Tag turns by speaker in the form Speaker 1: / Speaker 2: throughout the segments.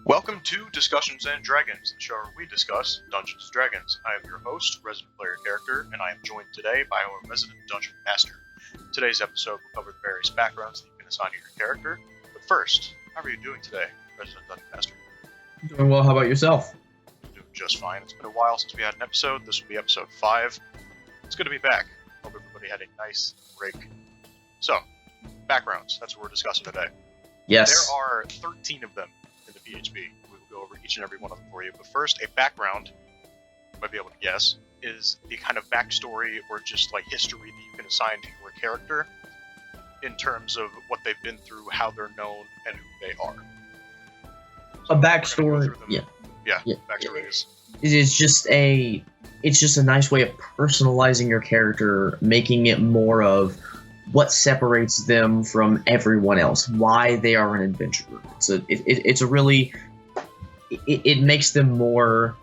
Speaker 1: Welcome to Discussions and Dragons, the show where we discuss Dungeons and Dragons. I am your host, resident player character, and I am joined today by our resident dungeon master. Today's episode will cover the various backgrounds that you can assign to your character. But first, how are you doing today, resident dungeon master?
Speaker 2: Doing well. How about yourself?
Speaker 1: Doing just fine. It's been a while since we had an episode. This will be episode 5. It's good to be back. Hope everybody had a nice break. So, backgrounds. That's what we're discussing today.
Speaker 2: Yes.
Speaker 1: There are 13 of them in the PHP. We will go over each and every one of them for you. But first, a background, you might be able to guess, is the kind of backstory or just like history that you can assign to your character in terms of what they've been through, how they're known, and who they are.
Speaker 2: A backstory.
Speaker 1: Yeah. Backstory is.
Speaker 2: It's just a nice way of personalizing your character, making it more of what separates them from everyone else, why they are an adventurer. It makes them more,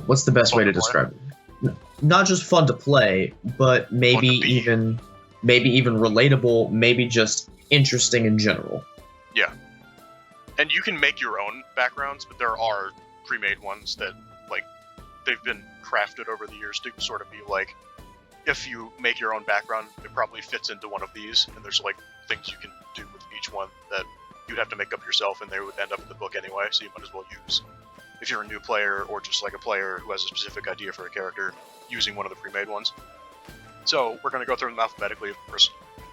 Speaker 2: what's the best way to describe it? Not just fun to play, but maybe even relatable, maybe just interesting in general.
Speaker 1: Yeah. And you can make your own backgrounds, but there are pre-made ones that, like, they've been crafted over the years to sort of be like, if you make your own background, it probably fits into one of these, and there's like things you can do with each one that you'd have to make up yourself, and they would end up in the book anyway, so you might as well use, if you're a new player or just like a player who has a specific idea for a character, using one of the pre-made ones. So we're going to go through them alphabetically first,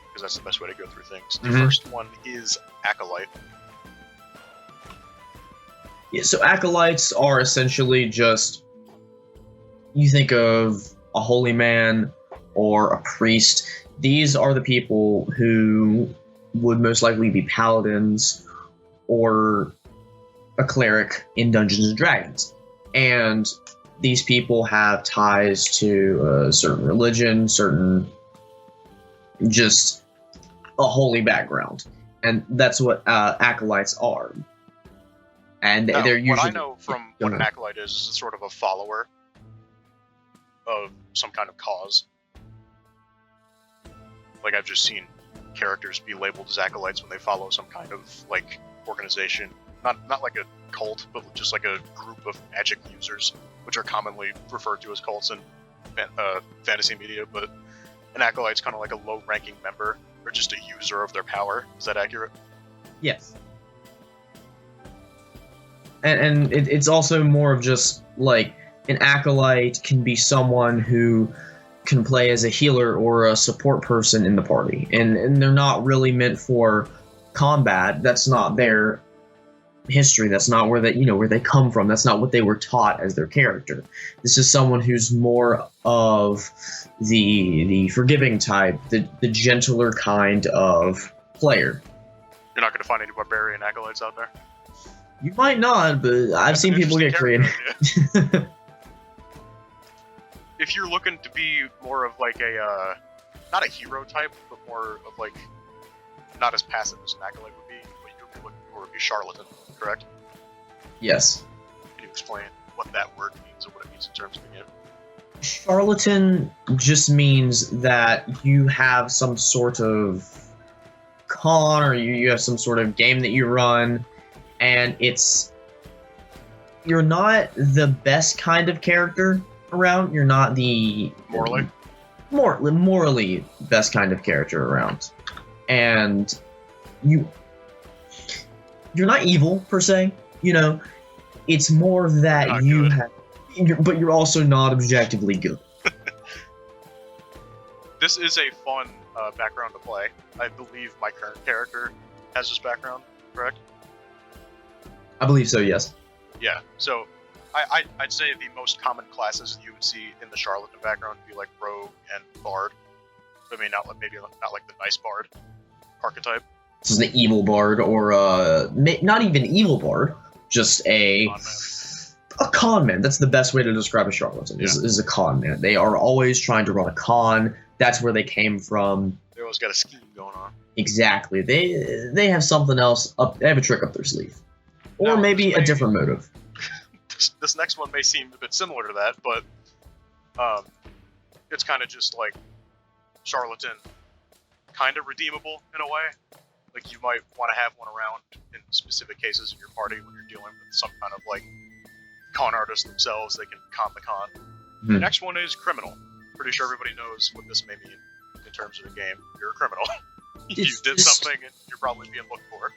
Speaker 1: because that's the best way to go through things. The first one is Acolyte.
Speaker 2: Yeah, so acolytes are essentially just, you think of a holy man or a priest. These are the people who would most likely be paladins or a cleric in Dungeons and Dragons. And these people have ties to a certain religion, just a holy background. And that's what acolytes are. And
Speaker 1: now,
Speaker 2: they're usually...
Speaker 1: What I know from what an acolyte is sort of a follower of some kind of cause. Like, I've just seen characters be labeled as acolytes when they follow some kind of, like, organization. Not like a cult, but just like a group of magic users, which are commonly referred to as cults in fantasy media, but an acolyte's kind of like a low-ranking member, or just a user of their power. Is that accurate?
Speaker 2: Yes. And it's also more of just, like, an acolyte can be someone who can play as a healer or a support person in the party. And they're not really meant for combat. That's not their history. That's not where they come from. That's not what they were taught as their character. This is someone who's more of the forgiving type, the gentler kind of player.
Speaker 1: You're not going to find any barbarian acolytes out there?
Speaker 2: You might not, but I've seen people get creative.
Speaker 1: If you're looking to be more of like a, not a hero type, but more of like, not as passive as an acolyte would be, what you'd be looking for would be charlatan, correct?
Speaker 2: Yes.
Speaker 1: Can you explain what that word means and what it means in terms of the game?
Speaker 2: Charlatan just means that you have some sort of con, or you have some sort of game that you run, and you're not the best kind of character around. You're not the morally best kind of character around, and you're not evil per se. It's more that but you're also not objectively good.
Speaker 1: This is a fun background to play. I believe my current character has this background, correct?
Speaker 2: I believe so, yes.
Speaker 1: Yeah, so I'd say the most common classes you would see in the charlatan background would be like rogue and bard. I mean, not like the nice bard archetype.
Speaker 2: This is an evil bard, or not even evil bard, just a con man. That's the best way to describe a charlatan. Is a con man. They are always trying to run a con. That's where they came from.
Speaker 1: They always got a scheme going on.
Speaker 2: Exactly. They have something else up. They have a trick up their sleeve, or
Speaker 1: now,
Speaker 2: maybe a different motive.
Speaker 1: This next one may seem a bit similar to that, but it's kind of just like charlatan, kind of redeemable in a way. Like, you might want to have one around in specific cases in your party when you're dealing with some kind of, like, con artist themselves. They can con the con. The next one is criminal. Pretty sure everybody knows what this may mean in terms of the game. You're a criminal. You did something and you're probably being looked for.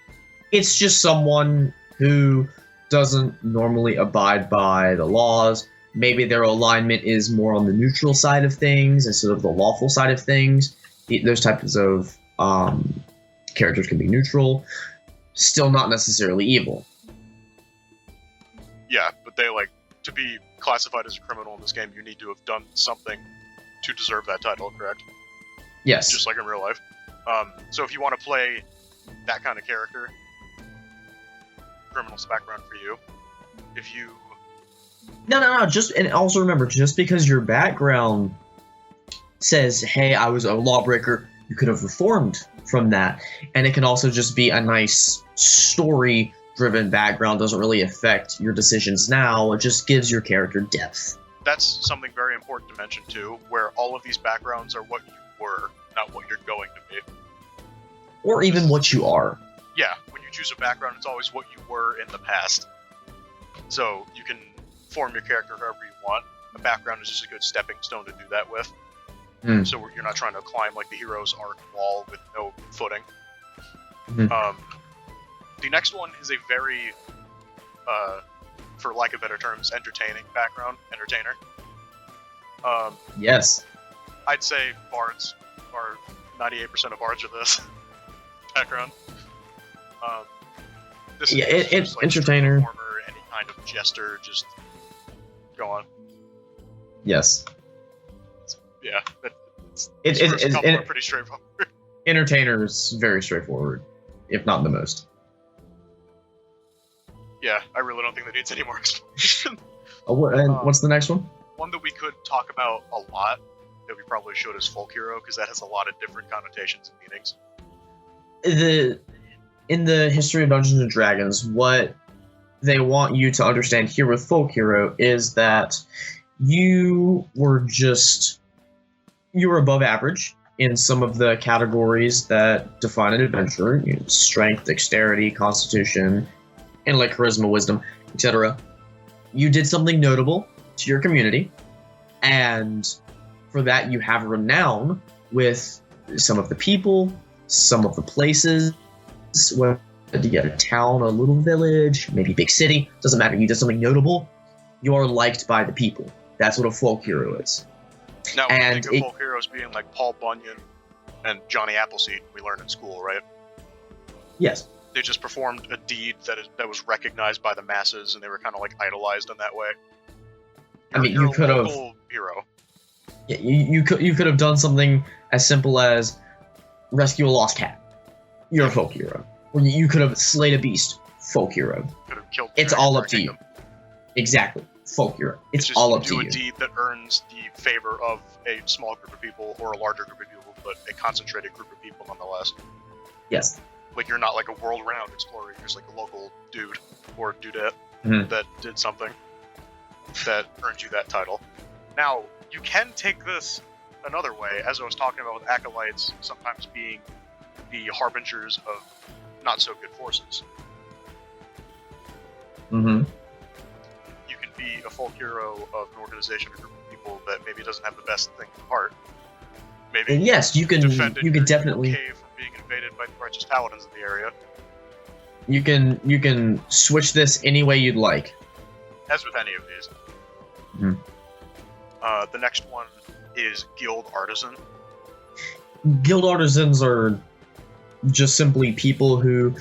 Speaker 2: It's just someone who doesn't normally abide by the laws. Maybe their alignment is more on the neutral side of things instead of the lawful side of things. Those types of characters can be neutral, still not necessarily evil.
Speaker 1: Yeah, but they, like, to be classified as a criminal in this game, you need to have done something to deserve that title, correct?
Speaker 2: Yes.
Speaker 1: Just like in real life. So if you want to play that kind of character, criminal's the background for you. If you...
Speaker 2: No. And also remember, just because your background says, hey, I was a lawbreaker, you could have reformed from that. And it can also just be a nice story-driven background. Doesn't really affect your decisions now. It just gives your character depth.
Speaker 1: That's something very important to mention, too, where all of these backgrounds are what you were, not what you're going to be.
Speaker 2: Or even what you are.
Speaker 1: Yeah, when you choose a background, it's always what you were in the past. So you can form your character however you want. A background is just a good stepping stone to do that with. So you're not trying to climb like the hero's arc wall with no footing. The next one is a very, for lack of better terms, entertaining background. Entertainer.
Speaker 2: Yes.
Speaker 1: I'd say bards are 98% of bards are this background. This
Speaker 2: it's
Speaker 1: like
Speaker 2: entertainer.
Speaker 1: Performer, any kind of jester, just go on.
Speaker 2: Yes.
Speaker 1: Yeah,
Speaker 2: it's
Speaker 1: pretty straightforward.
Speaker 2: Entertainer is very straightforward, if not the most.
Speaker 1: Yeah, I really don't think that needs any more explanation.
Speaker 2: What's the next one?
Speaker 1: One that we could talk about a lot, that we probably should, is folk hero, because that has a lot of different connotations and meanings.
Speaker 2: In the history of Dungeons and Dragons, what they want you to understand here with folk hero is that you were above average in some of the categories that define an adventurer: strength, dexterity, constitution, intellect, charisma, wisdom, etc. You did something notable to your community, and for that you have renown with some of the people, some of the places, whether you get a town, a little village, maybe big city, doesn't matter. You did something notable, you are liked by the people. That's what a folk hero is.
Speaker 1: Now, we think of folk heroes being like Paul Bunyan and Johnny Appleseed, we learned in school, right?
Speaker 2: Yes.
Speaker 1: They just performed a deed that was recognized by the masses, and they were kind of like idolized in that way.
Speaker 2: You could have
Speaker 1: hero.
Speaker 2: Yeah, you could have done something as simple as rescue a lost cat. You're a folk hero. Or you could have slayed a beast. Folk hero.
Speaker 1: Could have killed.
Speaker 2: It's all up to you. Exactly. Folk hero. It's all up to you.
Speaker 1: Do a deed that earns the favor of a small group of people or a larger group of people, but a concentrated group of people nonetheless.
Speaker 2: Yes.
Speaker 1: Like, you're not like a world-renowned explorer. You're just like a local dude or dudette that did something that earned you that title. Now, you can take this another way, as I was talking about with acolytes sometimes being the harbingers of not-so-good forces.
Speaker 2: Mm-hmm.
Speaker 1: You can be a folk hero of an organization or group of people that maybe doesn't have the best thing at heart. Maybe
Speaker 2: yes, you can definitely
Speaker 1: cave from being invaded by the righteous paladins in the area.
Speaker 2: You can switch this any way you'd like.
Speaker 1: As with any of these. The next one is Guild Artisan.
Speaker 2: Guild Artisans are just simply people who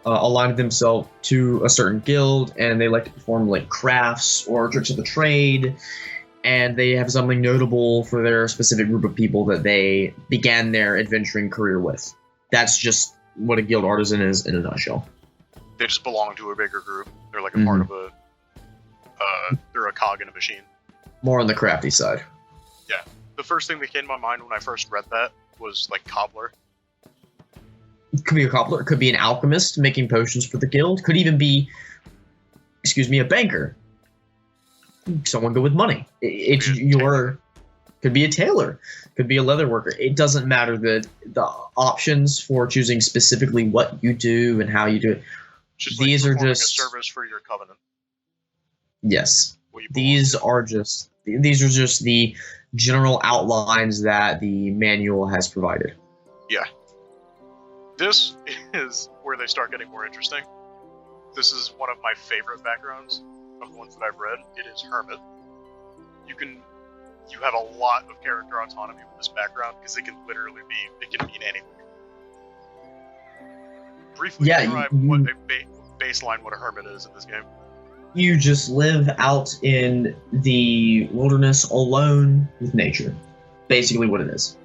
Speaker 2: align themselves to a certain guild, and they like to perform like crafts or tricks of the trade, and they have something notable for their specific group of people that they began their adventuring career with. That's just what a Guild Artisan is in a nutshell.
Speaker 1: They just belong to a bigger group. They're like a part of a... they're a cog in a machine.
Speaker 2: More on the crafty side.
Speaker 1: Yeah. The first thing that came to my mind when I first read that was, like, cobbler.
Speaker 2: It could be a cobbler. It could be an alchemist making potions for the guild. Could even be, a banker. Someone good with money. It's your... Could be a tailor, could be a leather worker. It doesn't matter. The options for choosing specifically what you do and how you do it.
Speaker 1: Just
Speaker 2: These
Speaker 1: like
Speaker 2: are
Speaker 1: performing
Speaker 2: just
Speaker 1: a service for your covenant.
Speaker 2: yes.
Speaker 1: What you belong
Speaker 2: These
Speaker 1: to.
Speaker 2: are just the general outlines that the manual has provided.
Speaker 1: This is where they start getting more interesting. This is one of my favorite backgrounds of the ones that I've read. It is Hermit. You have a lot of character autonomy with this background because it can literally it can mean anything. Briefly describe what a baseline what a hermit is in this game.
Speaker 2: You just live out in the wilderness alone with nature. Basically what it is.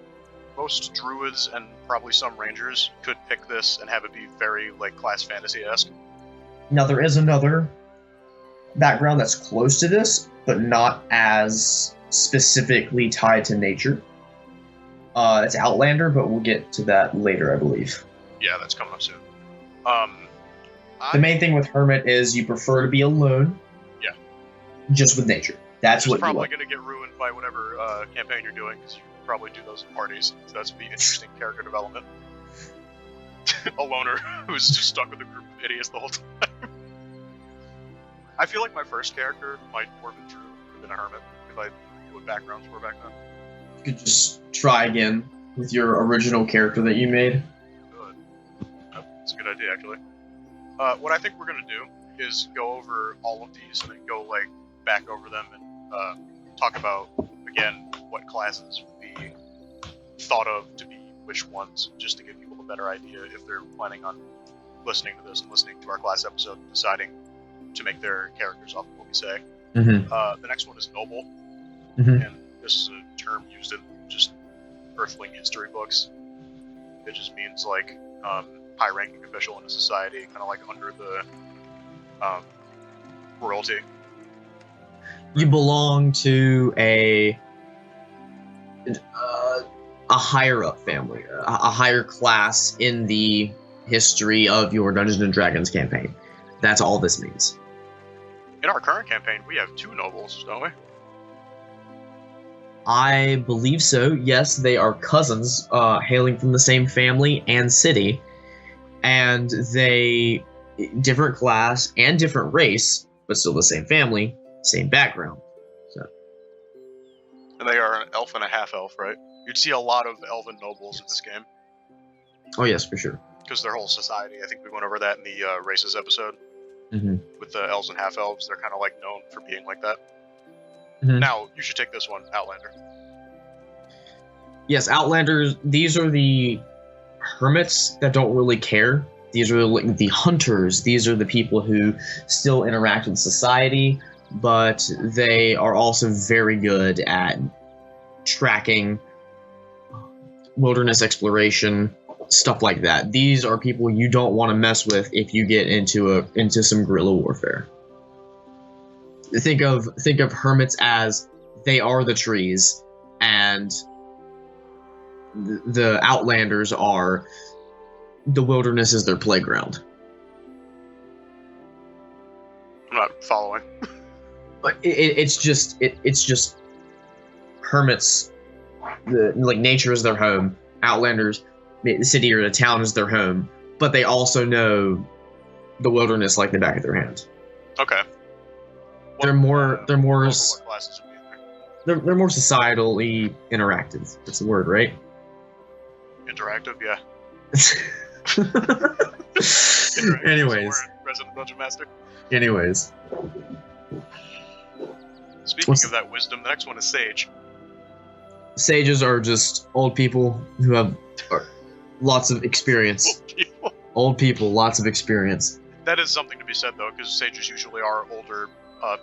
Speaker 1: Most druids and probably some rangers could pick this and have it be very like class fantasy-esque.
Speaker 2: Now there is another background that's close to this, but not as specifically tied to nature. It's Outlander, but we'll get to that later, I believe.
Speaker 1: Yeah, that's coming up soon.
Speaker 2: The main thing with Hermit is you prefer to be alone.
Speaker 1: Yeah.
Speaker 2: Just with nature. That's what
Speaker 1: It's probably
Speaker 2: you
Speaker 1: going to get ruined by whatever campaign you're doing, because you probably do those in parties. So that's be interesting character development. A loner who's just stuck with a group of idiots the whole time. I feel like my first character might more been Drew than a hermit if I knew what backgrounds were back then.
Speaker 2: You could just try again with your original character that you made.
Speaker 1: Good. That's a good idea, actually. What I think we're gonna do is go over all of these and then go like back over them and talk about again what classes would be thought of to be which ones, just to give people a better idea if they're planning on listening to this and listening to our class episode and deciding to make their characters off of what we say.
Speaker 2: Mm-hmm.
Speaker 1: The next one is noble,
Speaker 2: Mm-hmm.
Speaker 1: and this is a term used in just Earthling history books. It just means like high-ranking official in a society, kind of like under the royalty.
Speaker 2: You belong to a higher up family, a higher class in the history of your Dungeons and Dragons campaign. That's all this means.
Speaker 1: In our current campaign, we have 2 nobles, don't we?
Speaker 2: I believe so. Yes, they are cousins, hailing from the same family and city, and they different class and different race, but still the same family, same background. So,
Speaker 1: And they are an elf and a half-elf, right? You'd see a lot of elven nobles in this game,
Speaker 2: oh yes, for sure.
Speaker 1: because their whole society, I think we went over that in the races episode,
Speaker 2: Mm-hmm.
Speaker 1: with the elves and half-elves, they're kind of like known for being like that.
Speaker 2: Mhm.
Speaker 1: Now, you should take this one, Outlander.
Speaker 2: Yes, Outlanders. These are the hermits that don't really care. These are like the hunters. These are the people who still interact with society, but they are also very good at tracking, wilderness exploration, stuff like that. These are people you don't want to mess with if you get into some guerrilla warfare. Think of hermits as they are the trees, and the Outlanders are the wilderness is their playground.
Speaker 1: I'm not following.
Speaker 2: But it's just hermits. Like nature is their home. Outlanders, the city or the town is their home, but they also know the wilderness like the back of their hand.
Speaker 1: Okay.
Speaker 2: They're more
Speaker 1: What classes would be in there?
Speaker 2: they're more societally interactive. That's the word, right?
Speaker 1: Interactive, yeah.
Speaker 2: Anyways.
Speaker 1: Is the word, Resident Dungeon Master.
Speaker 2: Anyways,
Speaker 1: Speaking of that wisdom, the next one is Sage.
Speaker 2: sages are just old people who have lots of experience.
Speaker 1: People.
Speaker 2: Old people, lots of experience.
Speaker 1: That is something to be said, though, because sages usually are older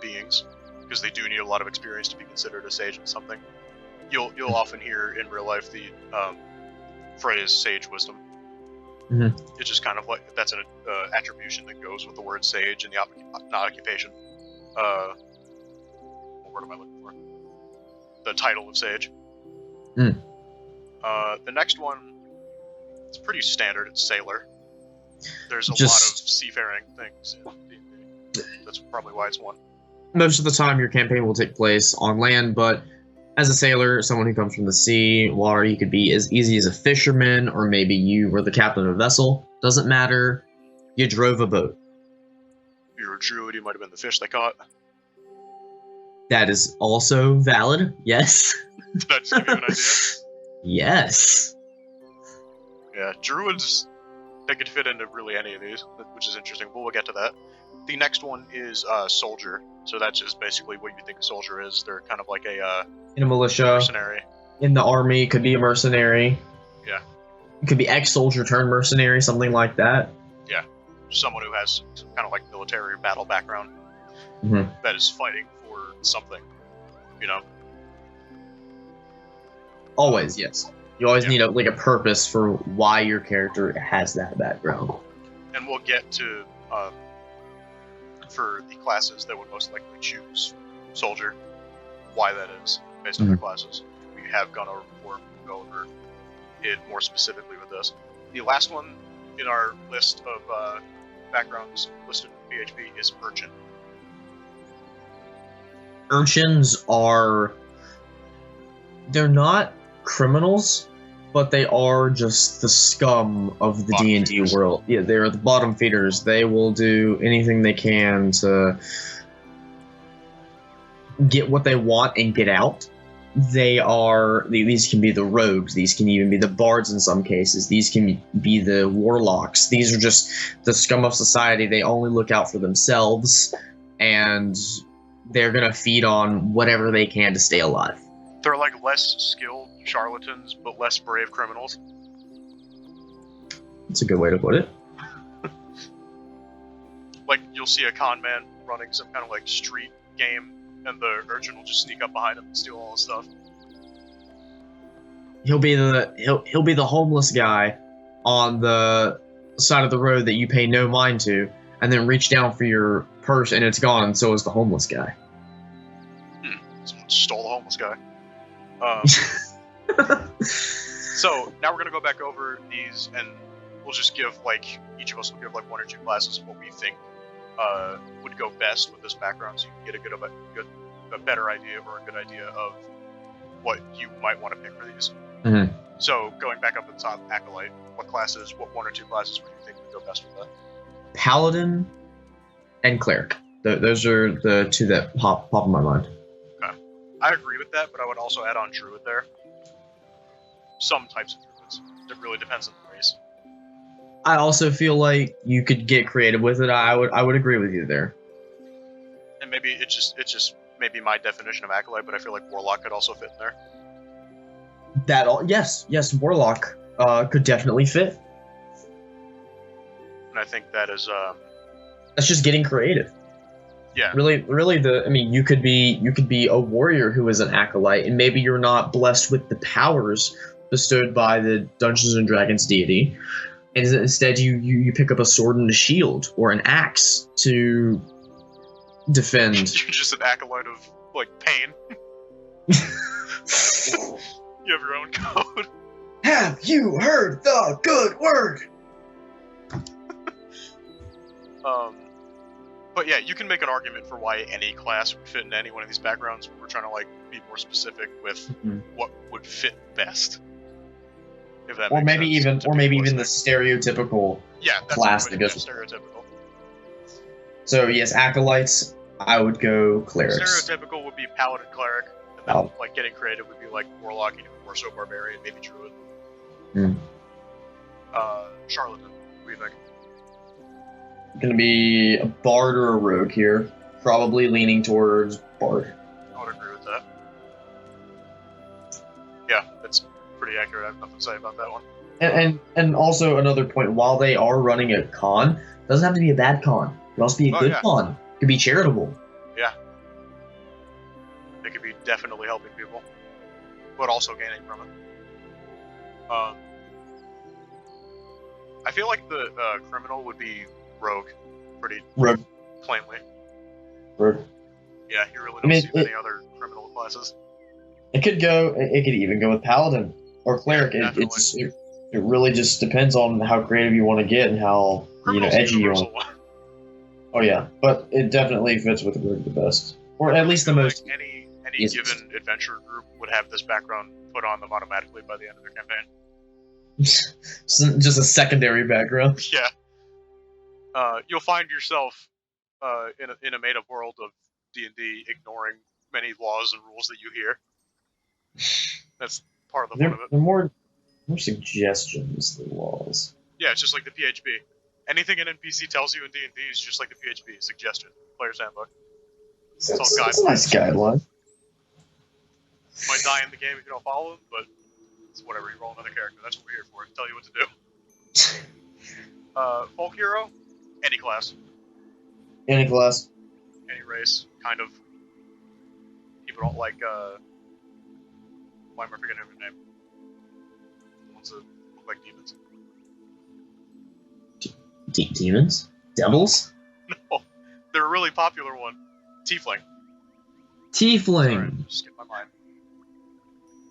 Speaker 1: beings, because they do need a lot of experience to be considered a sage in something. You'll often hear in real life the phrase "sage wisdom."
Speaker 2: Mhm.
Speaker 1: It's just kind of like that's an attribution that goes with the word sage and the not occupation. What word am I looking for? The title of sage.
Speaker 2: Mm.
Speaker 1: The next one, it's pretty standard. It's sailor. There's a lot of
Speaker 2: Just-
Speaker 1: seafaring things in D&D. That's probably why it's one.
Speaker 2: Most of the time, your campaign will take place on land, but As a sailor, someone who comes from the sea, water, you could be as easy as a fisherman, or maybe you were the captain of a vessel. Doesn't matter. You drove a boat.
Speaker 1: If you're a druid, you might have been the fish they caught.
Speaker 2: That is also valid. Yes.
Speaker 1: Did that just give you an idea?
Speaker 2: Yes.
Speaker 1: Yeah, druids, they could fit into really any of these, which is interesting, but we'll get to that. The next one is soldier. So that's just basically what you think a soldier is. They're kind of like a
Speaker 2: In a militia,
Speaker 1: mercenary.
Speaker 2: in the army, could be a mercenary.
Speaker 1: Yeah.
Speaker 2: It could be ex-soldier turned mercenary, something like that.
Speaker 1: Yeah. Someone who has some kind of like military battle background
Speaker 2: Mhm.
Speaker 1: that is fighting for something, you know?
Speaker 2: Always, yes. You always
Speaker 1: Yeah.
Speaker 2: need a purpose for why your character has that background.
Speaker 1: And we'll get to, for the classes that would most likely choose soldier, why that is based on their classes. We have gone over before, we'll go over it more specifically with this. The last one in our list of backgrounds listed in PHP is urchin.
Speaker 2: Urchins are... They're not criminals, but they are just the scum of the
Speaker 1: Bottom
Speaker 2: D&D
Speaker 1: feeders.
Speaker 2: world. Yeah, they're the bottom feeders. They will do anything they can to get what they want and get out. These can be the rogues, these can even be the bards in some cases, these can be the warlocks. These are just the scum of society. They only look out for themselves, and they're gonna feed on whatever they can to stay alive.
Speaker 1: They're like less skilled charlatans, but less brave criminals.
Speaker 2: That's a good way to put it.
Speaker 1: Like, you'll see a con man running some kind of like street game, and the urchin will just sneak up behind him and steal all his stuff.
Speaker 2: He'll be the homeless guy on the side of the road that you pay no mind to, and then reach down for your purse and it's gone, and so is the homeless guy.
Speaker 1: Someone stole the homeless guy. So now we're gonna go back over these, and we'll just give like each of us will give like one or two classes of what we think would go best with this background, so you can get a better idea or a good idea of what you might want to pick for these.
Speaker 2: Mhm.
Speaker 1: So going back up at the top, acolyte. What one or two classes would you think would go best with that?
Speaker 2: Paladin and cleric. Those are the two that pop in my mind.
Speaker 1: I agree with that, but I would also add on druid there. Some types of druids. It really depends on the race.
Speaker 2: I also feel like you could get creative with it. I would agree with you there.
Speaker 1: And maybe it's just maybe my definition of acolyte, but I feel like warlock could also fit in there.
Speaker 2: Yes, warlock could definitely fit.
Speaker 1: And I think that is
Speaker 2: That's just getting creative.
Speaker 1: yeah.
Speaker 2: Really, you could be a warrior who is an acolyte, and maybe you're not blessed with the powers bestowed by the Dungeons and Dragons deity, and instead you pick up a sword and a shield or an axe to defend.
Speaker 1: You're just an acolyte of like pain. You have your own code.
Speaker 2: Have you heard the good word?
Speaker 1: But yeah, you can make an argument for why any class would fit in any one of these backgrounds, but we're trying to like be more specific with what would fit best. If that
Speaker 2: Or
Speaker 1: makes
Speaker 2: maybe
Speaker 1: sense
Speaker 2: even
Speaker 1: to
Speaker 2: or maybe
Speaker 1: people
Speaker 2: even the
Speaker 1: listening.
Speaker 2: stereotypical.
Speaker 1: Yeah, that's
Speaker 2: class
Speaker 1: a
Speaker 2: that
Speaker 1: good
Speaker 2: goes-
Speaker 1: stereotypical.
Speaker 2: So yes, acolytes. I would go clerics.
Speaker 1: Stereotypical would be paladin cleric, and then like getting creative would be like warlock, even more so barbarian, maybe druid.
Speaker 2: Hmm.
Speaker 1: Charlatan, what do you think?
Speaker 2: Gonna be a bard or a rogue here. Probably leaning towards bard.
Speaker 1: I would agree with that. Yeah, that's pretty accurate. I have nothing to say about that one.
Speaker 2: And also another point, while they are running a con, it doesn't have to be a bad con. It could also be a good
Speaker 1: yeah.
Speaker 2: con. It could be charitable.
Speaker 1: They could be definitely helping people, but also gaining from it. I feel like the criminal would be rogue, pretty
Speaker 2: Rogue.
Speaker 1: plainly.
Speaker 2: Rogue.
Speaker 1: Yeah, you really
Speaker 2: I
Speaker 1: don't
Speaker 2: mean,
Speaker 1: see many other criminal classes.
Speaker 2: It could go. It could even go with paladin or cleric.
Speaker 1: Yeah,
Speaker 2: It really just depends on how creative you want to get and how
Speaker 1: Criminal's
Speaker 2: edgy you
Speaker 1: universal.
Speaker 2: want. Oh yeah, but it definitely fits with the rogue the best, or at least the
Speaker 1: I feel
Speaker 2: most.
Speaker 1: like any any given adventure group would have this background put on them automatically by the end of their campaign.
Speaker 2: Just a secondary background.
Speaker 1: Yeah. You'll find yourself in a made-up world of D&D ignoring many laws and rules that you hear. That's part of the fun of it.
Speaker 2: They're more suggestions than laws.
Speaker 1: Yeah, it's just like the PHP. Anything an NPC tells you in D&D is just like the PHP, suggestion, player's handbook.
Speaker 2: That's a nice guideline.
Speaker 1: You might die in the game if you don't follow them, but it's whatever, you roll another character. That's what we're here for, to tell you what to do. Folk hero, any class.
Speaker 2: Any class.
Speaker 1: Any race, kind of. People don't like, why am I forgetting her name? The ones that look like demons.
Speaker 2: Demons? Devils?
Speaker 1: No, they're a really popular one. Tiefling.
Speaker 2: Tiefling!
Speaker 1: Sorry, just skipped my mind.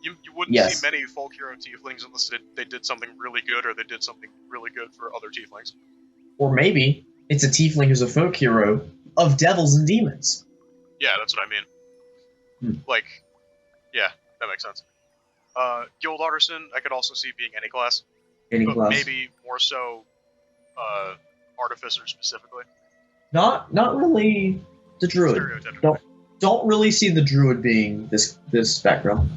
Speaker 1: You wouldn't see many folk hero tieflings unless they did something really good or they did something really good for other tieflings.
Speaker 2: Or maybe it's a tiefling who's a folk hero of devils and demons.
Speaker 1: Yeah, that's what I mean. Like, yeah, that makes sense. Guild Artisan, I could also see being any class.
Speaker 2: Any class.
Speaker 1: Maybe more so Artificer specifically.
Speaker 2: Not really the druid. Don't really see the druid being this background.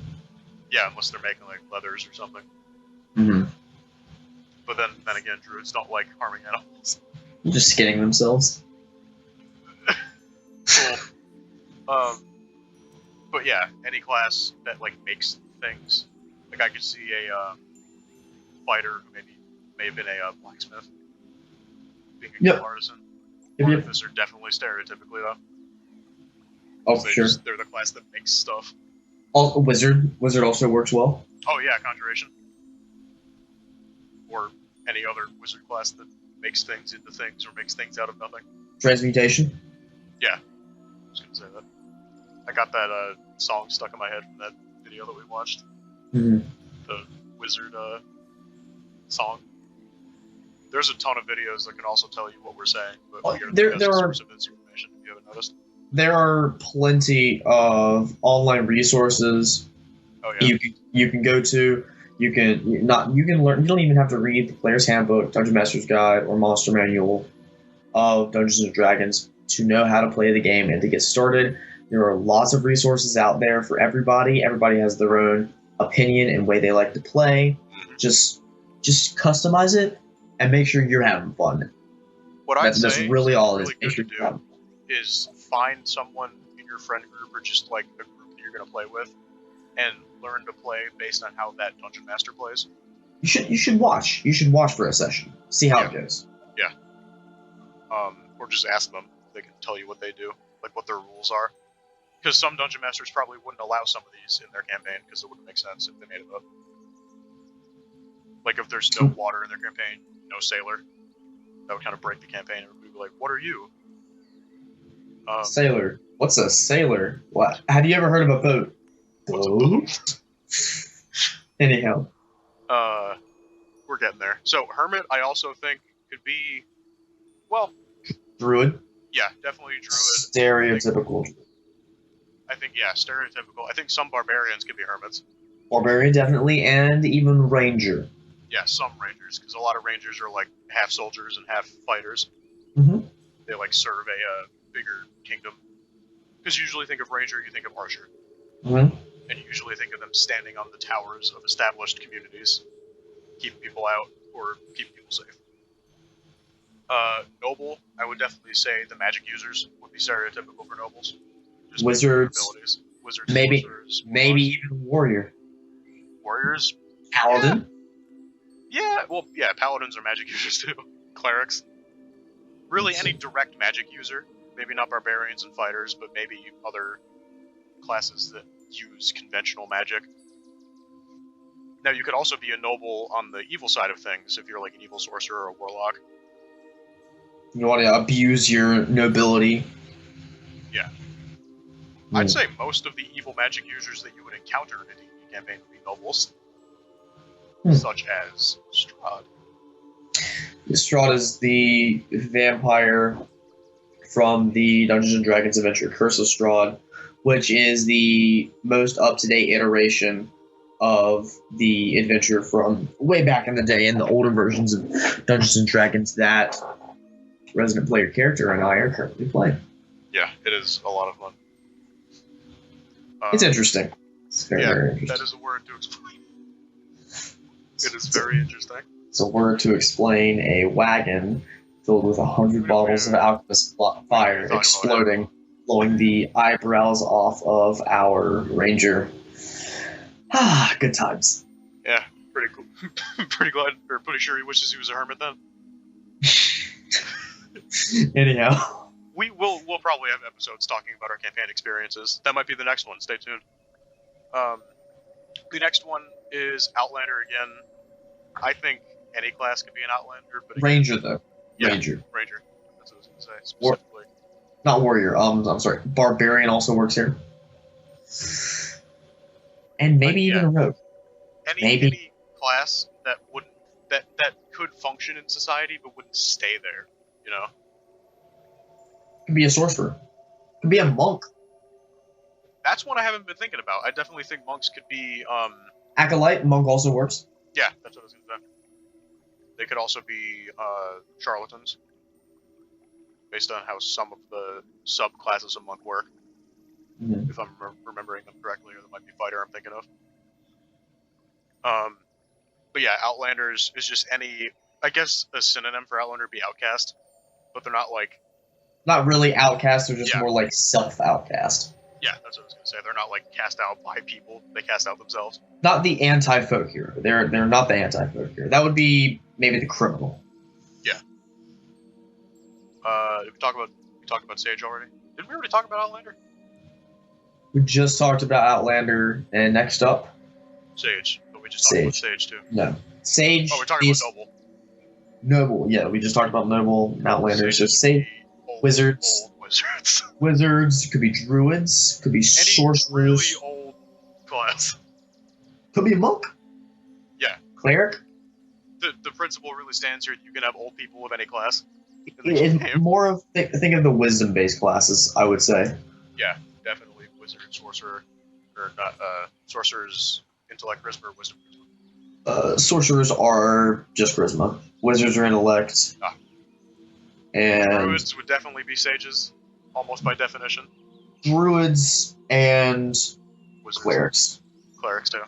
Speaker 1: Yeah, unless they're making like leathers or something.
Speaker 2: Mm-hmm.
Speaker 1: But then again, druids don't like harming animals.
Speaker 2: Just skinning themselves.
Speaker 1: Cool. But yeah, any class that like makes things. Like I could see a fighter who may have been a blacksmith being a guild artisan. Artificer definitely stereotypically though.
Speaker 2: Oh, sure.
Speaker 1: They're the class that makes stuff.
Speaker 2: Wizard also works well.
Speaker 1: Oh yeah, Conjuration. Or any other wizard class that makes things into things or makes things out of nothing.
Speaker 2: Transmutation?
Speaker 1: Yeah. I was gonna say that. I got that song stuck in my head from that video that we watched.
Speaker 2: Mm-hmm.
Speaker 1: The wizard song. There's a ton of videos that can also tell you what we're saying, but
Speaker 2: there are
Speaker 1: source of this information if you haven't noticed.
Speaker 2: There are plenty of online resources you can go to. You can learn. You don't even have to read the Player's Handbook, Dungeon Master's Guide, or Monster Manual of Dungeons and Dragons to know how to play the game and to get started. There are lots of resources out there for everybody. Everybody has their own opinion and way they like to play. Just customize it and make sure you're having fun.
Speaker 1: What I'd say
Speaker 2: that's really all it
Speaker 1: is. Good to do is find someone in your friend group or just like the group that you're going to play with and learn to play based on how that dungeon master plays.
Speaker 2: You should watch. You should watch for a session. See how it goes.
Speaker 1: Yeah. Or just ask them. They can tell you what they do, like what their rules are. Because some dungeon masters probably wouldn't allow some of these in their campaign because it wouldn't make sense if they made it up. Like if there's no water in their campaign, no sailor, that would kind of break the campaign. It would be like, what are you?
Speaker 2: Sailor. What's a sailor? What? Have you ever heard of a boat?
Speaker 1: What's a boat?
Speaker 2: Anyhow.
Speaker 1: We're getting there. So Hermit, I also think could be, well,
Speaker 2: Druid.
Speaker 1: Yeah, definitely Druid.
Speaker 2: Stereotypical.
Speaker 1: I think stereotypical. I think some barbarians could be hermits.
Speaker 2: Barbarian definitely, and even ranger.
Speaker 1: Yeah, some rangers, because a lot of rangers are like half soldiers and half fighters.
Speaker 2: Mm-hmm.
Speaker 1: They like serve a bigger kingdom. Because you usually think of ranger, you think of archer.
Speaker 2: Mm-hmm.
Speaker 1: And you usually think of them standing on the towers of established communities, keeping people out or keeping people safe. Noble, I would definitely say the magic users would be stereotypical for nobles. Just
Speaker 2: Wizards, maybe even warrior.
Speaker 1: Warriors,
Speaker 2: paladin.
Speaker 1: Yeah, paladins are magic users too. Clerics, really any direct magic user. Maybe not barbarians and fighters, but maybe other classes that use conventional magic. Now, you could also be a noble on the evil side of things if you're like an evil sorcerer or a warlock.
Speaker 2: You want to abuse your nobility.
Speaker 1: Yeah. I'd say most of the evil magic users that you would encounter in a D&D campaign would be nobles. Such as Strahd.
Speaker 2: Strahd is the vampire from the Dungeons & Dragons adventure Curse of Strahd, which is the most up-to-date iteration of the adventure from way back in the day in the older versions of Dungeons and Dragons that Resident Player character and I are currently playing.
Speaker 1: Yeah, it is a lot of fun.
Speaker 2: It's interesting. It's very, very interesting.
Speaker 1: That is a word to explain. It is very interesting.
Speaker 2: It's a word to explain a wagon filled with 100 bottles of alchemist fire exploding, blowing the eyebrows off of our ranger. Ah, good times.
Speaker 1: Yeah, pretty cool. Pretty sure he wishes he was a hermit then.
Speaker 2: Anyhow,
Speaker 1: we'll probably have episodes talking about our campaign experiences. That might be the next one. Stay tuned. The next one is Outlander again. I think any class could be an Outlander, but again,
Speaker 2: Ranger though.
Speaker 1: Yeah,
Speaker 2: Ranger.
Speaker 1: That's what I was gonna say specifically.
Speaker 2: Not warrior. I'm sorry. Barbarian also works here. And maybe even a rogue.
Speaker 1: Any class that could function in society but wouldn't stay there, you know.
Speaker 2: Could be a sorcerer. Could be a monk.
Speaker 1: That's one I haven't been thinking about. I definitely think monks could be
Speaker 2: Acolyte, monk also works.
Speaker 1: Yeah, that's what I was gonna say. They could also be charlatans, based on how some of the subclasses of monk work.
Speaker 2: Mm-hmm.
Speaker 1: If I'm remembering them correctly, or that might be fighter I'm thinking of. But yeah, Outlanders is just any, I guess a synonym for Outlander would be outcast, but they're not like...
Speaker 2: Not really outcast, they're just more like self-outcast.
Speaker 1: Yeah, that's what I was going to say. They're not like cast out by people, they cast out themselves.
Speaker 2: Not the anti-folk hero. They're not the anti-folk hero. That would be maybe the criminal.
Speaker 1: Yeah. We talked about Sage already? Didn't we already talk about Outlander?
Speaker 2: We just talked about Outlander, and next up...
Speaker 1: Sage. But we just talked about Sage, too.
Speaker 2: No. Sage...
Speaker 1: Oh, we're talking about Noble.
Speaker 2: Noble, yeah. We just talked about Noble and Outlander. So Sage... Wizards.
Speaker 1: Old wizards.
Speaker 2: Wizards. Could be druids. Could be sorcerers.
Speaker 1: Really old class.
Speaker 2: Could be a monk.
Speaker 1: Yeah.
Speaker 2: Cleric.
Speaker 1: The principle really stands here. You can have old people of any class.
Speaker 2: It's more of think of the wisdom-based classes, I would say.
Speaker 1: Yeah, definitely wizard, sorcerer, or not. Sorcerers, intellect, charisma, or wisdom.
Speaker 2: Sorcerers are just charisma. Wizards are intellect.
Speaker 1: Ah.
Speaker 2: And
Speaker 1: druids would definitely be sages, almost by definition.
Speaker 2: Druids and
Speaker 1: Wizards. Clerics too.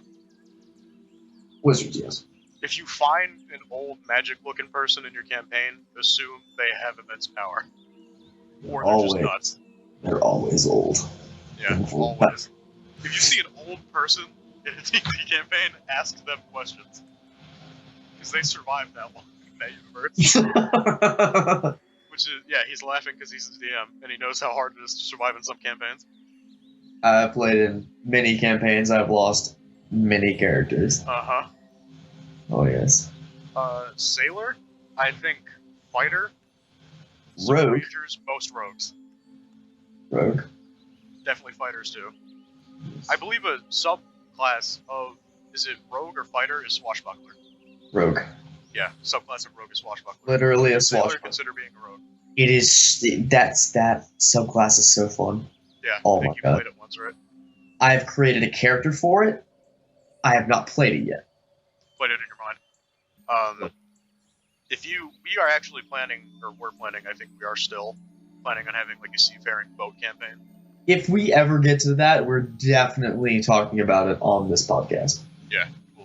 Speaker 2: Wizards, yes.
Speaker 1: If you find an old magic-looking person in your campaign, assume they have immense power. Or they're just nuts.
Speaker 2: They're always old.
Speaker 1: Yeah, always. If you see an old person in a D&D campaign, ask them questions. Because they survived that long in that universe. Which is, yeah, he's laughing because he's a DM, and he knows how hard it is to survive in some campaigns.
Speaker 2: I've played in many campaigns. I've lost many characters.
Speaker 1: Uh-huh.
Speaker 2: Oh, yes.
Speaker 1: Sailor, I think fighter.
Speaker 2: Rogue.
Speaker 1: Rangers, most rogues.
Speaker 2: Rogue.
Speaker 1: Definitely fighters, too. I believe a subclass of, is it rogue or fighter, is swashbuckler.
Speaker 2: Rogue.
Speaker 1: Yeah, subclass of rogue is swashbuckler.
Speaker 2: Literally a
Speaker 1: Sailor
Speaker 2: swashbuckler.
Speaker 1: Consider being a rogue.
Speaker 2: It is, that subclass is so fun.
Speaker 1: Yeah,
Speaker 2: oh
Speaker 1: I think
Speaker 2: my
Speaker 1: you
Speaker 2: God.
Speaker 1: played it once, right?
Speaker 2: I have created a character for it. I have not played it yet.
Speaker 1: Played it in your mind. We are actually planning, or we're planning, I think we are still planning on having like a seafaring boat campaign.
Speaker 2: If we ever get to that, we're definitely talking about it on this podcast.
Speaker 1: Yeah, we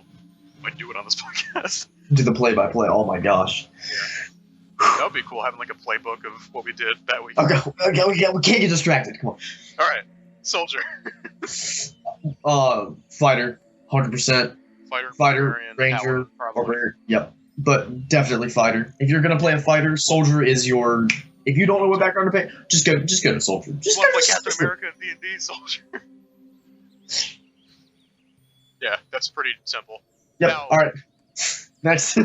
Speaker 1: might do it on this podcast.
Speaker 2: Do the play-by-play. Oh my gosh.
Speaker 1: Yeah. That would be cool, having like a playbook of what we did that week.
Speaker 2: Okay, we can't get distracted. Come on.
Speaker 1: Alright, soldier.
Speaker 2: Fighter, 100%. Fighter, ranger, barbarian. Yep, but definitely fighter. If you're gonna play a fighter, soldier is your. If you don't know what background to pick, just go to soldier. Just
Speaker 1: go to Captain America and D&D soldier. Yeah, that's pretty simple.
Speaker 2: Yep.
Speaker 1: Now,
Speaker 2: all right. Next.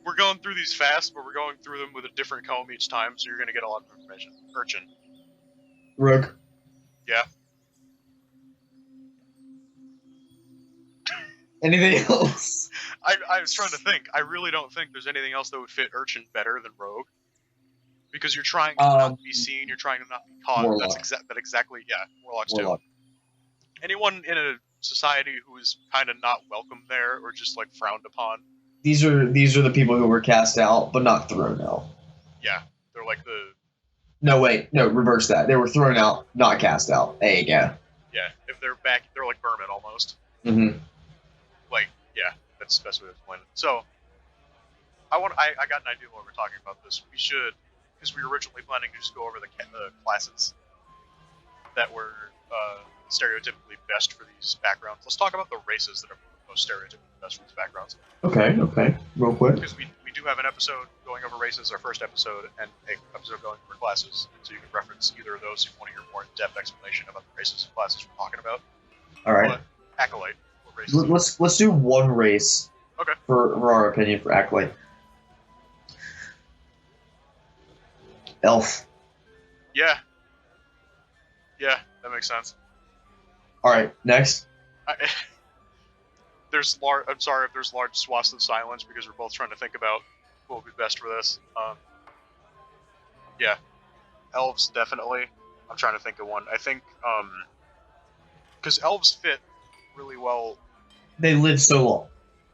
Speaker 1: We're going through these fast, but we're going through them with a different comb each time, so you're going to get a lot of information. Urchin.
Speaker 2: Rogue.
Speaker 1: Yeah.
Speaker 2: Anything else?
Speaker 1: I was trying to think. I really don't think there's anything else that would fit Urchin better than Rogue. Because you're trying to not be seen, you're trying to not be caught.
Speaker 2: Warlock.
Speaker 1: Exactly, yeah, warlocks
Speaker 2: Warlock.
Speaker 1: too. Anyone in a society who is kind of not welcome there or just like frowned upon.
Speaker 2: These are the people who were cast out, but not thrown out.
Speaker 1: Yeah, they're like the.
Speaker 2: No, wait, no, reverse that. They were thrown out, not cast out. There you go.
Speaker 1: Yeah, if they're back, they're like vermin almost.
Speaker 2: Mm-hmm.
Speaker 1: Like, yeah, that's the best way to explain it. So, I got an idea while we're talking about this. We should, because we were originally planning to just go over the classes that were stereotypically best for these backgrounds. Let's talk about the races that are most stereotypically best for these backgrounds.
Speaker 2: Okay, real quick.
Speaker 1: Because we do have an episode going over races, our first episode, and an episode going over classes, so you can reference either of those if you want to hear more in-depth explanation about the races and classes we're talking about.
Speaker 2: All right.
Speaker 1: But Acolyte, what races?
Speaker 2: Let's do one race.
Speaker 1: Okay.
Speaker 2: For our opinion for Acolyte. Elf.
Speaker 1: Yeah, that makes sense.
Speaker 2: All right, next.
Speaker 1: I'm sorry if there's large swaths of silence because we're both trying to think about what would be best for this. Yeah, elves definitely. I'm trying to think of one. I think because elves fit really well.
Speaker 2: They live so long.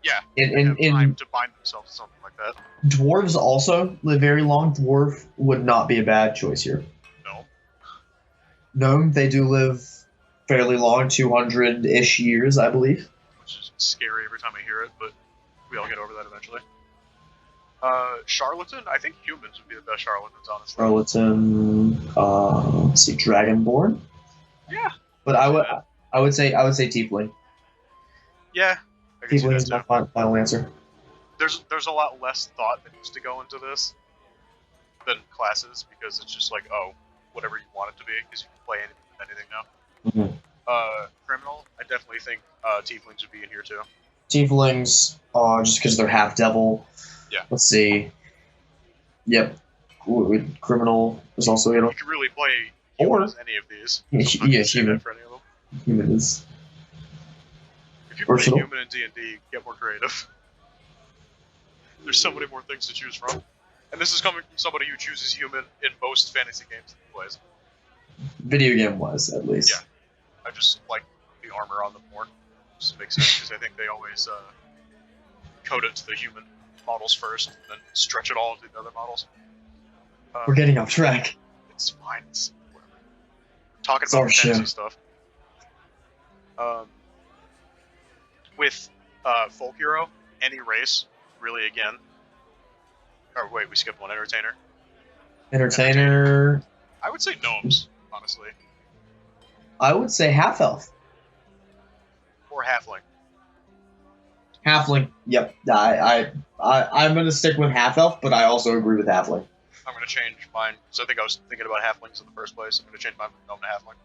Speaker 1: Yeah,
Speaker 2: in
Speaker 1: time to bind themselves to something like that.
Speaker 2: Dwarves also live very long. Dwarf would not be a bad choice here.
Speaker 1: No.
Speaker 2: Gnome, they do live fairly long, 200-ish years, I believe.
Speaker 1: Which is scary every time I hear it, but we all get over that eventually. Charlatan, I think humans would be the best charlatans, honestly.
Speaker 2: Charlatan, let's see, Dragonborn.
Speaker 1: Yeah.
Speaker 2: But I would say Tiefling.
Speaker 1: Yeah. I can see
Speaker 2: Tiefling
Speaker 1: that
Speaker 2: is
Speaker 1: too.
Speaker 2: my final answer.
Speaker 1: There's a lot less thought that needs to go into this than classes because it's just like, oh, whatever you want it to be because you can play anything now.
Speaker 2: Mm-hmm.
Speaker 1: Criminal, I definitely think Tieflings would be in here too.
Speaker 2: Tieflings, just because they're half devil.
Speaker 1: Yeah.
Speaker 2: Let's see. Yep. Criminal is also
Speaker 1: You can really play human as any of these.
Speaker 2: Yeah, human.
Speaker 1: For any of them.
Speaker 2: Human is.
Speaker 1: If you play
Speaker 2: versatile.
Speaker 1: human in D&D, get more creative. There's so many more things to choose from. And this is coming from somebody who chooses human in most fantasy games that he plays.
Speaker 2: Video game wise, at least.
Speaker 1: Yeah. I just like the armor on them more. Just makes sense because I think they always code it to the human models first, and then stretch it all into the other models.
Speaker 2: We're getting off track.
Speaker 1: It's fine. It's whatever. Talking
Speaker 2: It's
Speaker 1: about
Speaker 2: our
Speaker 1: fantasy
Speaker 2: show.
Speaker 1: stuff. With folk hero, any race, really again. Or wait, we skipped one. Entertainer.
Speaker 2: Entertainer.
Speaker 1: I would say gnomes, honestly,
Speaker 2: I would say half elf.
Speaker 1: or halfling.
Speaker 2: Halfling. Yep. I'm gonna stick with half elf, but I also agree with halfling.
Speaker 1: I'm gonna change mine. So I think I was thinking about halflings in the first place. I'm gonna change mine from gnome to halfling.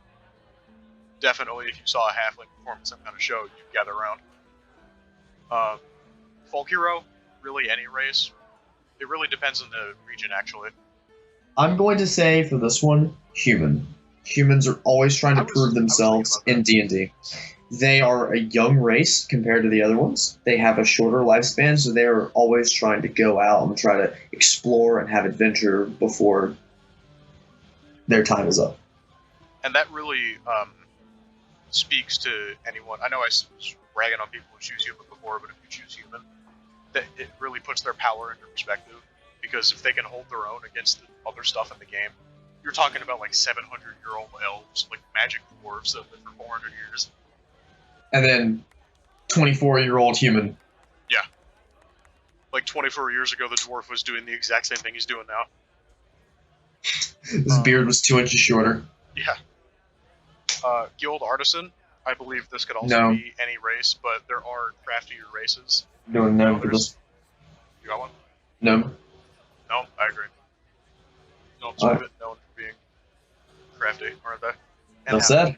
Speaker 1: Definitely, if you saw a halfling perform in some kind of show, you'd gather around. Folk hero, really any race. It really depends on the region, actually.
Speaker 2: I'm going to say for this one, human. Humans are always trying to prove themselves in D&D. They are a young race compared to the other ones. They have a shorter lifespan, so they are always trying to go out and try to explore and have adventure before their time is up.
Speaker 1: And that really speaks to anyone. I know I was ragging on people who choose human before, but if you choose human, that it really puts their power into perspective. Because if they can hold their own against the other stuff in the game, you're talking about like 700-year-old elves, like magic dwarves that lived for 400 years.
Speaker 2: And then 24-year-old human.
Speaker 1: Yeah. Like 24 years ago, the dwarf was doing the exact same thing he's doing now.
Speaker 2: His beard was 2 inches shorter.
Speaker 1: Yeah. Guild Artisan, I believe this could also be any race, but there are craftier races.
Speaker 2: Doing gnome for this.
Speaker 1: You got one?
Speaker 2: Gnome.
Speaker 1: No, I agree. Gnomes are a bit known for being crafty, aren't they? And
Speaker 2: That's that.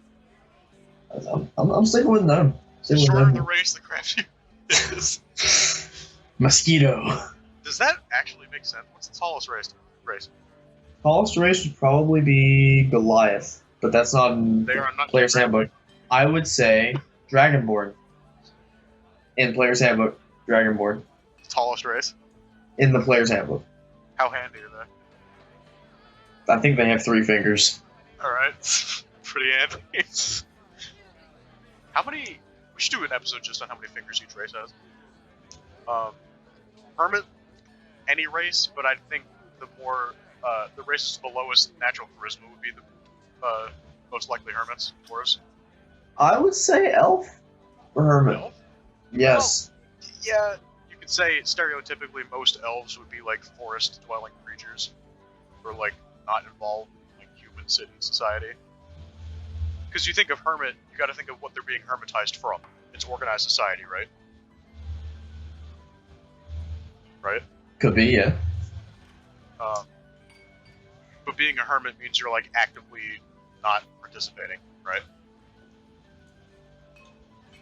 Speaker 2: I'm sticking with gnome.
Speaker 1: The shorter the race, the craftier it is.
Speaker 2: Mosquito.
Speaker 1: Does that actually make sense? What's the tallest race?
Speaker 2: Tallest race would probably be Goliath, but that's not in Player's Handbook. I would say Dragonborn. In Player's Handbook, Dragonborn.
Speaker 1: Tallest race?
Speaker 2: In the Player's Handbook.
Speaker 1: How handy are they?
Speaker 2: I think they have 3 fingers.
Speaker 1: Alright. Pretty handy. How many... We should do an episode just on how many fingers each race has. Hermit, any race, but I think the more... the races with the lowest natural charisma would be the most likely hermits, dwarves.
Speaker 2: I would say elf or hermit.
Speaker 1: Elf?
Speaker 2: Yes.
Speaker 1: Yeah, you could say stereotypically most elves would be like forest-dwelling creatures, or like not involved in like human city society. Because you think of hermit, you got to think of what they're being hermitized from. It's organized society, right? Right.
Speaker 2: Could be, yeah.
Speaker 1: But being a hermit means you're like actively not participating, right?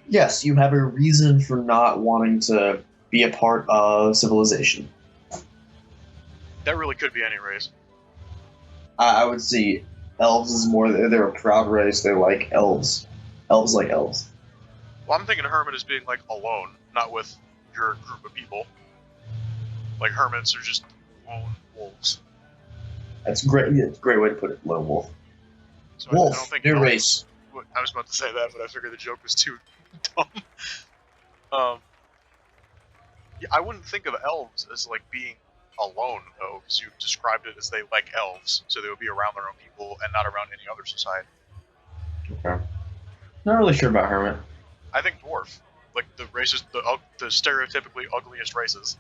Speaker 2: Yes, you have a reason for not wanting to be a part of civilization.
Speaker 1: That really could be any race.
Speaker 2: I would see elves is more, they're a proud race, they like elves. Elves like elves.
Speaker 1: Well, I'm thinking hermit as being like alone, not with your group of people. Like hermits are just lone wolves.
Speaker 2: That's great. Yeah, it's a great way to put it, lone wolf.
Speaker 1: So
Speaker 2: Wolf,
Speaker 1: I don't think
Speaker 2: new
Speaker 1: elves-
Speaker 2: race.
Speaker 1: I was about to say that, but I figured the joke was too dumb. Yeah, I wouldn't think of elves as like being alone though, because you described it as they like elves, so they would be around their own people and not around any other society.
Speaker 2: Okay. Not really sure about hermit.
Speaker 1: I think dwarf, like the races, the stereotypically ugliest races,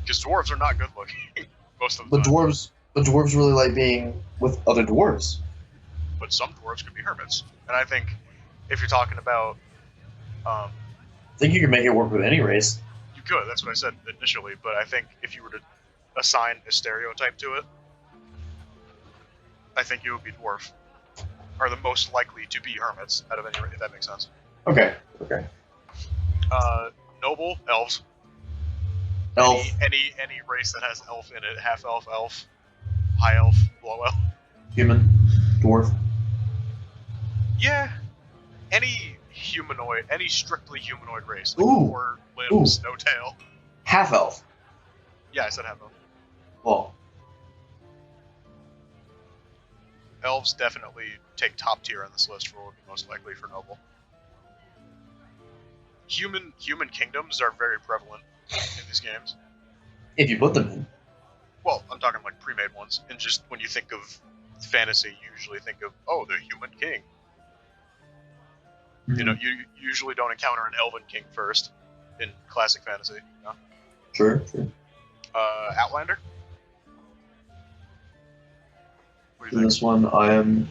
Speaker 1: because dwarves are not good looking most of the
Speaker 2: The
Speaker 1: time.
Speaker 2: dwarves really like being with other dwarves.
Speaker 1: But some dwarves could be hermits, and I think if you're talking about,
Speaker 2: I think you can make it work with any race.
Speaker 1: you could. That's what I said initially. But I think if you were to assign a stereotype to it, I think it would be dwarf, are the most likely to be hermits out of any. If that makes sense.
Speaker 2: Okay. Okay.
Speaker 1: Noble elves.
Speaker 2: Elf.
Speaker 1: Any race that has elf in it, half elf, elf, high elf, low elf.
Speaker 2: Human. Dwarf.
Speaker 1: Yeah. Any humanoid, any strictly humanoid race, like
Speaker 2: Ooh.
Speaker 1: 4 limbs, no tail.
Speaker 2: Half elf.
Speaker 1: Yeah, I said half elf.
Speaker 2: Well,
Speaker 1: Elves definitely take top tier on this list for what would be most likely for noble. Human kingdoms are very prevalent in these games.
Speaker 2: if you put them in.
Speaker 1: Well, I'm talking like pre-made ones. And just when you think of fantasy, you usually think of, oh, the human king. You know, you usually don't encounter an elven king first in classic fantasy. You know?
Speaker 2: True.
Speaker 1: Outlander. What do
Speaker 2: In
Speaker 1: you think?
Speaker 2: this one, I am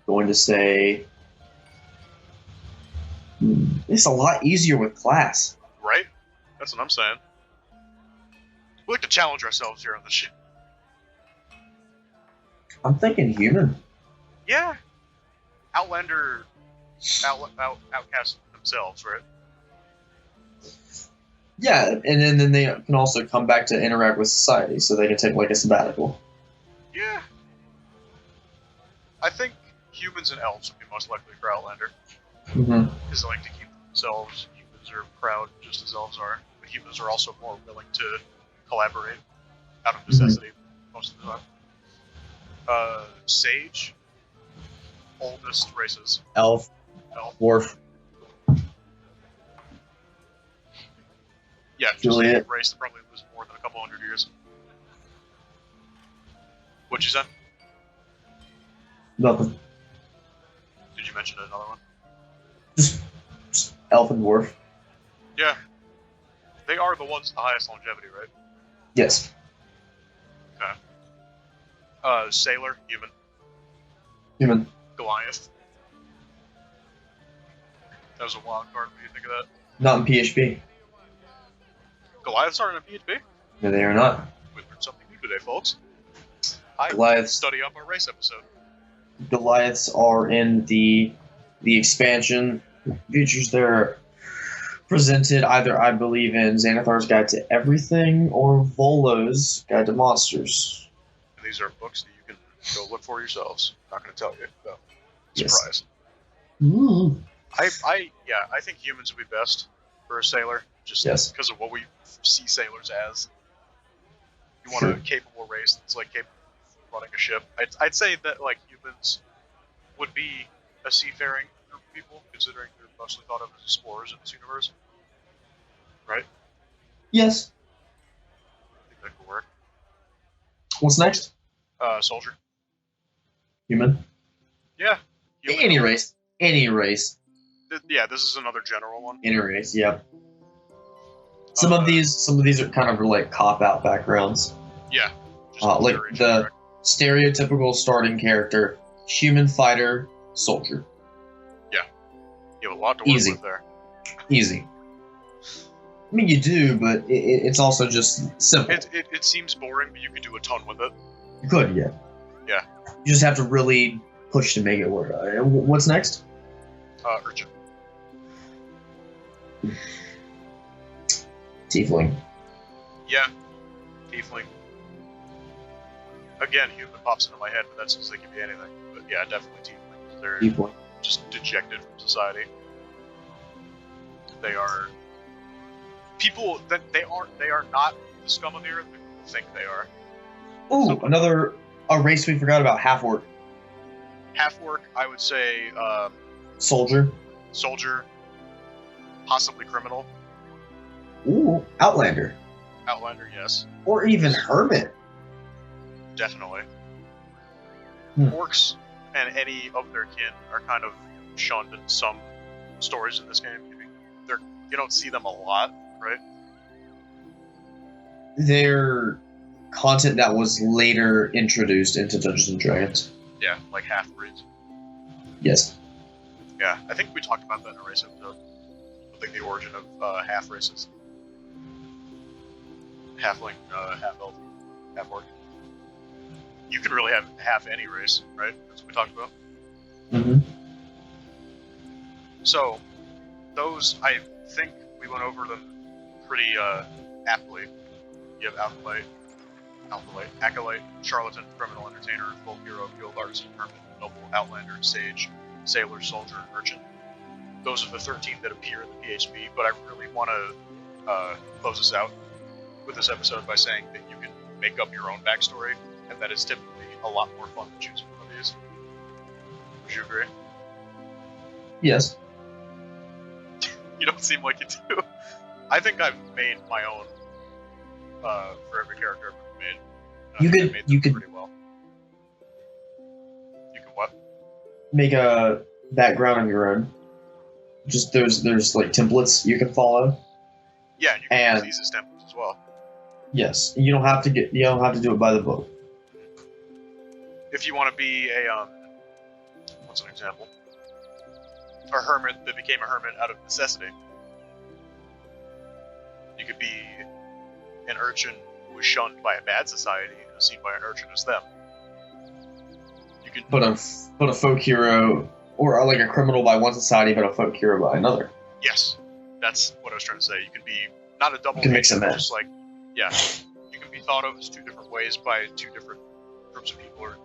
Speaker 2: going to say it's a lot easier with class.
Speaker 1: Right? That's what I'm saying. We like to challenge ourselves here on this shit.
Speaker 2: I'm thinking human.
Speaker 1: Yeah. Outlander outcast themselves, right?
Speaker 2: Yeah, and then they can also come back to interact with society, so they can take like a sabbatical.
Speaker 1: Yeah. I think humans and elves would be most likely for Outlander,
Speaker 2: Mm-hmm.
Speaker 1: because they like to keep themselves. Humans are proud just as elves are, but humans are also more willing to collaborate out of necessity most of the time. Sage, oldest races.
Speaker 2: Elf,
Speaker 1: Elf.
Speaker 2: dwarf,
Speaker 1: Yeah, just
Speaker 2: Juliet.
Speaker 1: a race that probably lives more than a couple hundred years. What'd you say?
Speaker 2: nothing.
Speaker 1: Did you mention another one?
Speaker 2: Just elf and dwarf.
Speaker 1: Yeah. They are the ones with the highest longevity, right?
Speaker 2: Yes.
Speaker 1: Sailor, human.
Speaker 2: Human.
Speaker 1: Goliath. That was a wild card. What do you think of that?
Speaker 2: Not in PHP.
Speaker 1: Goliaths aren't in PHP?
Speaker 2: No, they are not.
Speaker 1: We learned something new today, folks. I
Speaker 2: Goliaths.
Speaker 1: study up our race episode.
Speaker 2: Goliaths are in the expansion features. They're presented either, I believe, in Xanathar's Guide to Everything or Volo's Guide to Monsters.
Speaker 1: And these are books that you can go look for yourselves. Not going to tell you, though.
Speaker 2: Yes.
Speaker 1: Surprise.
Speaker 2: Ooh.
Speaker 1: I think humans would be best for a sailor, just
Speaker 2: Yes.
Speaker 1: because of what we see sailors as. You want a capable race that's like capable of running a ship. I'd say that like humans would be a seafaring group of people, considering they're mostly thought of as explorers in this universe. Right?
Speaker 2: Yes.
Speaker 1: I think that could work.
Speaker 2: What's next?
Speaker 1: Soldier.
Speaker 2: Human.
Speaker 1: Yeah. Human.
Speaker 2: Any race. Any race.
Speaker 1: Yeah, this is another general one.
Speaker 2: Any race. Yep. Some of these are kind of like cop-out backgrounds.
Speaker 1: Yeah.
Speaker 2: Like the stereotypical starting character, human fighter, soldier.
Speaker 1: Yeah. You have a lot to work with there.
Speaker 2: Easy. I mean, you do, but it's also just simple.
Speaker 1: It seems boring, but you could do a ton with it.
Speaker 2: You could, yeah.
Speaker 1: Yeah.
Speaker 2: You just have to really push to make it work. What's next?
Speaker 1: Urchin.
Speaker 2: Tiefling.
Speaker 1: Yeah. Tiefling. Again, human pops into my head, but that's because they can be anything. But yeah, definitely tiefling. They're
Speaker 2: Tiefling.
Speaker 1: just dejected from society. They are people that they are not the scum of the earth that people think they are.
Speaker 2: Ooh, a race we forgot about, half-orc.
Speaker 1: Half-orc, I would say
Speaker 2: Soldier.
Speaker 1: Soldier, possibly criminal.
Speaker 2: Ooh, Outlander.
Speaker 1: Outlander, yes.
Speaker 2: Or even Hermit.
Speaker 1: Definitely.
Speaker 2: Hmm.
Speaker 1: Orcs and any of their kin are kind of shunned in some stories in this game. You don't see them a lot, right?
Speaker 2: They're content that was later introduced into Dungeons and Dragons.
Speaker 1: Yeah, like half-breeds.
Speaker 2: Yes.
Speaker 1: Yeah, I think we talked about that in a race episode. I think the origin of half-races. Halfling, half-elf, half-orc. You could really have half any race, right? That's what we talked about.
Speaker 2: Mm-hmm.
Speaker 1: So, those, I think we went over them pretty aptly. You have Acolyte, Charlatan, Criminal Entertainer, Folk Hero, Guild Artisan, Hermit, Noble, Outlander, Sage, Sailor, Soldier, and Urchin. Those are the 13 that appear in the PHP, but I really want to close this out with this episode by saying that you can make up your own backstory, and that is typically a lot more fun than choosing one of these. Would you agree?
Speaker 2: Yes.
Speaker 1: You don't seem like you do. I think I've made my own for every character I've made.
Speaker 2: You could
Speaker 1: pretty well. You can what?
Speaker 2: Make a background of your own. Just there's like templates you can follow.
Speaker 1: Yeah, you can use these as templates as well.
Speaker 2: Yes, you don't have to do it by the book.
Speaker 1: If you want to be a what's an example? A hermit that became a hermit out of necessity. You could be an urchin who was shunned by a bad society and is seen by an urchin as them. You can
Speaker 2: But a folk hero, or like a criminal by one society, but a folk hero by another.
Speaker 1: Yes, that's what I was trying to say. You can be not a double.
Speaker 2: You can mix and match.
Speaker 1: Just like, yeah, you can be thought of as two different ways by two different groups of people, or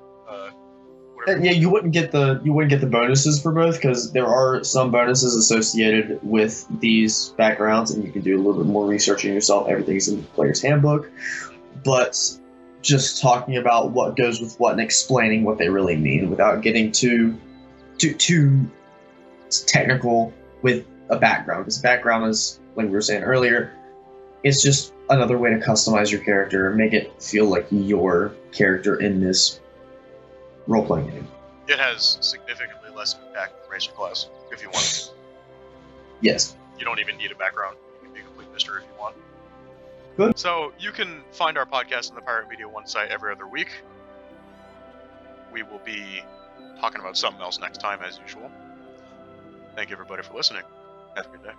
Speaker 1: whatever.
Speaker 2: Yeah, you wouldn't get the bonuses for both, because there are some bonuses associated with these backgrounds, and you can do a little bit more researching yourself. Everything's in the player's handbook, but just talking about what goes with what and explaining what they really mean without getting too technical with a background, because background is, like we were saying earlier, it's just another way to customize your character and make it feel like your character in this role-playing game.
Speaker 1: It has significantly less impact than race or class, if you want.
Speaker 2: Yes.
Speaker 1: You don't even need a background. You can be a complete mystery if you want.
Speaker 2: Good.
Speaker 1: So, you can find our podcast on the Pirate Media One site every other week. We will be talking about something else next time, as usual. Thank you, everybody, for listening. Have a good day.